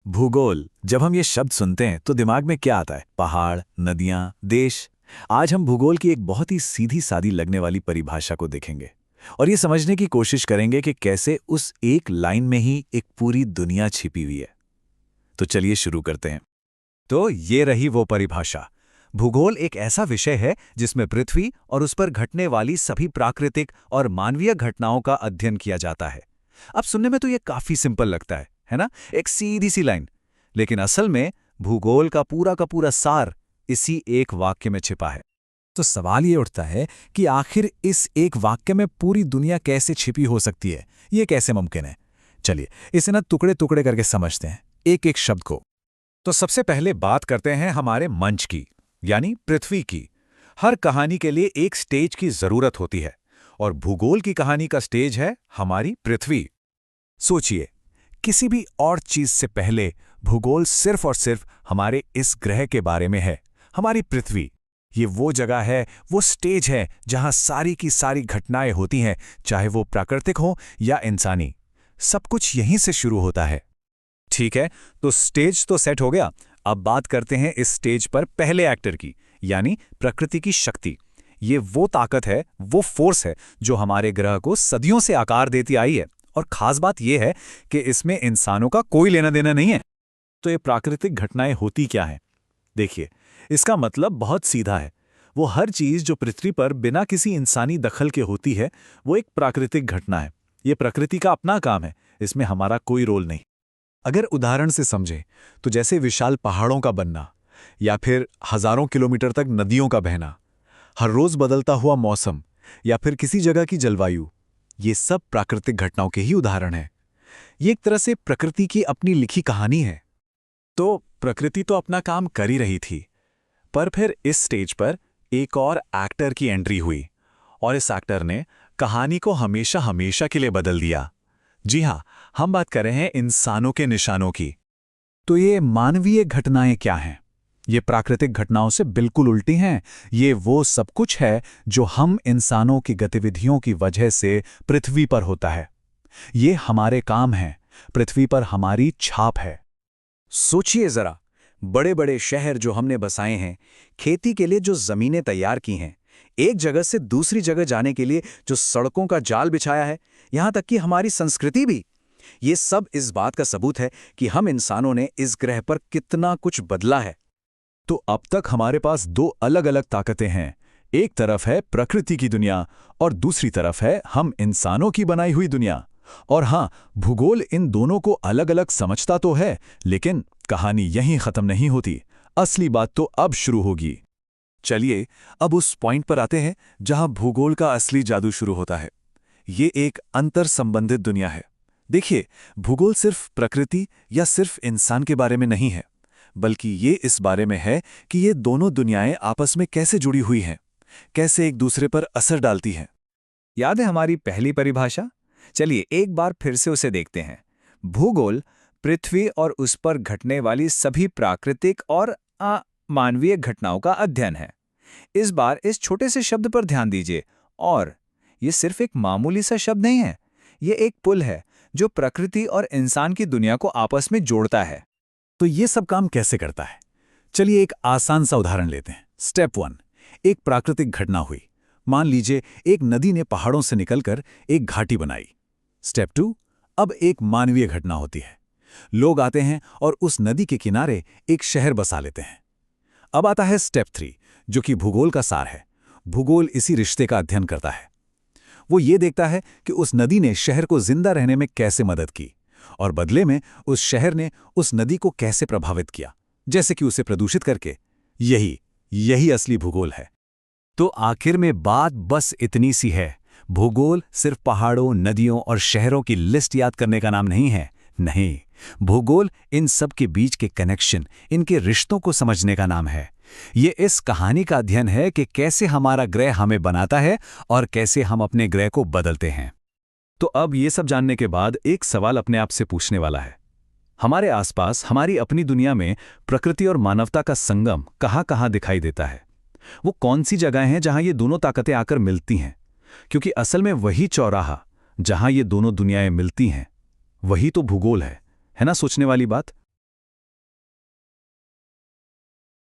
भूगोल। जब हम ये शब्द सुनते हैं तो दिमाग में क्या आता है? पहाड़, नदियां, देश। आज हम भूगोल की एक बहुत ही सीधी सादी लगने वाली परिभाषा को देखेंगे और ये समझने की कोशिश करेंगे कि कैसे उस एक लाइन में ही एक पूरी दुनिया छिपी हुई है। तो चलिए शुरू करते हैं। तो ये रही वो परिभाषा। भूगोल एक ऐसा विषय है जिसमें पृथ्वी और उस पर घटने वाली सभी प्राकृतिक और मानवीय घटनाओं का अध्ययन किया जाता है। अब सुनने में तो ये काफी सिंपल लगता है ना? एक सीधी सी लाइन। लेकिन असल में भूगोल का पूरा सार इसी एक वाक्य में छिपा है। तो सवाल ये उठता है कि आखिर इस एक वाक्य में पूरी दुनिया कैसे छिपी हो सकती है? ये कैसे मुमकिन है? चलिए इसे ना टुकड़े टुकड़े करके समझते हैं, एक एक शब्द को। तो सबसे पहले बात करते हैं हमारे मंच की, यानी पृथ्वी की। हर कहानी के लिए एक स्टेज की जरूरत होती है और भूगोल की कहानी का स्टेज है हमारी पृथ्वी। सोचिए, किसी भी और चीज से पहले भूगोल सिर्फ और सिर्फ हमारे इस ग्रह के बारे में है, हमारी पृथ्वी। ये वो जगह है, वो स्टेज है जहां सारी की सारी घटनाएं होती हैं, चाहे वो प्राकृतिक हो या इंसानी। सब कुछ यहीं से शुरू होता है। ठीक है, तो स्टेज तो सेट हो गया। अब बात करते हैं इस स्टेज पर पहले एक्टर की, यानी प्रकृति की शक्ति। ये वो ताकत है, वो फोर्स है जो हमारे ग्रह को सदियों से आकार देती आई है। और खास बात यह है कि इसमें इंसानों का कोई लेना देना नहीं है। तो ये प्राकृतिक घटनाएं होती क्या हैं? देखिए, इसका मतलब बहुत सीधा है। वो हर चीज जो पृथ्वी पर बिना किसी इंसानी दखल के होती है, वो एक प्राकृतिक घटना है। ये प्रकृति का अपना काम है, इसमें हमारा कोई रोल नहीं। अगर उदाहरण से समझें तो जैसे विशाल पहाड़ों का बनना, या फिर हजारों किलोमीटर तक नदियों का बहना, हर रोज बदलता हुआ मौसम, या फिर किसी जगह की जलवायु, ये सब प्राकृतिक घटनाओं के ही उदाहरण हैं। ये एक तरह से प्रकृति की अपनी लिखी कहानी है। तो प्रकृति तो अपना काम कर ही रही थी, पर फिर इस स्टेज पर एक और एक्टर की एंट्री हुई और इस एक्टर ने कहानी को हमेशा हमेशा के लिए बदल दिया। जी हां, हम बात कर रहे हैं इंसानों के निशानों की। तो ये मानवीय घटनाएं क्या हैं? ये प्राकृतिक घटनाओं से बिल्कुल उल्टी हैं। ये वो सब कुछ है जो हम इंसानों की गतिविधियों की वजह से पृथ्वी पर होता है। ये हमारे काम हैं, पृथ्वी पर हमारी छाप है। सोचिए जरा, बड़े बड़े शहर जो हमने बसाए हैं, खेती के लिए जो जमीनें तैयार की हैं, एक जगह से दूसरी जगह जाने के लिए जो सड़कों का जाल बिछाया है, यहां तक कि हमारी संस्कृति भी, ये सब इस बात का सबूत है कि हम इंसानों ने इस ग्रह पर कितना कुछ बदला है। तो अब तक हमारे पास दो अलग अलग ताकतें हैं। एक तरफ है प्रकृति की दुनिया और दूसरी तरफ है हम इंसानों की बनाई हुई दुनिया। और हां, भूगोल इन दोनों को अलग अलग समझता तो है, लेकिन कहानी यहीं खत्म नहीं होती। असली बात तो अब शुरू होगी। चलिए अब उस पॉइंट पर आते हैं जहां भूगोल का असली जादू शुरू होता है। ये एक अंतर संबंधित दुनिया है। देखिए, भूगोल सिर्फ प्रकृति या सिर्फ इंसान के बारे में नहीं है, बल्कि ये इस बारे में है कि ये दोनों दुनियाएं आपस में कैसे जुड़ी हुई हैं, कैसे एक दूसरे पर असर डालती हैं। याद है हमारी पहली परिभाषा? चलिए एक बार फिर से उसे देखते हैं। भूगोल पृथ्वी और उस पर घटने वाली सभी प्राकृतिक और मानवीय घटनाओं का अध्ययन है। इस बार इस छोटे से शब्द पर ध्यान दीजिए। और ये सिर्फ एक मामूली सा शब्द नहीं है, ये एक पुल है जो प्रकृति और इंसान की दुनिया को आपस में जोड़ता है। तो ये सब काम कैसे करता है? चलिए एक आसान सा उदाहरण लेते हैं। स्टेप 1, एक प्राकृतिक घटना हुई। मान लीजिए एक नदी ने पहाड़ों से निकलकर एक घाटी बनाई। स्टेप 2, अब एक मानवीय घटना होती है। लोग आते हैं और उस नदी के किनारे एक शहर बसा लेते हैं। अब आता है स्टेप 3, जो कि भूगोल का सार है। भूगोल इसी रिश्ते का अध्ययन करता है। वो ये देखता है कि उस नदी ने शहर को जिंदा रहने में कैसे मदद की और बदले में उस शहर ने उस नदी को कैसे प्रभावित किया, जैसे कि उसे प्रदूषित करके। यही असली भूगोल है। तो आखिर में बात बस इतनी सी है। भूगोल सिर्फ पहाड़ों, नदियों और शहरों की लिस्ट याद करने का नाम नहीं है। नहीं, भूगोल इन सब के बीच के कनेक्शन, इनके रिश्तों को समझने का नाम है। ये इस कहानी का अध्ययन है कि कैसे हमारा ग्रह हमें बनाता है और कैसे हम अपने ग्रह को बदलते हैं। तो अब ये सब जानने के बाद एक सवाल अपने आप से पूछने वाला है। हमारे आसपास, हमारी अपनी दुनिया में प्रकृति और मानवता का संगम कहाँ-कहाँ दिखाई देता है? वो कौन सी जगह हैं जहां ये दोनों ताकतें आकर मिलती हैं? क्योंकि असल में वही चौराहा जहां ये दोनों दुनियाएं मिलती हैं, वही तो भूगोल है ना? सोचने वाली बात।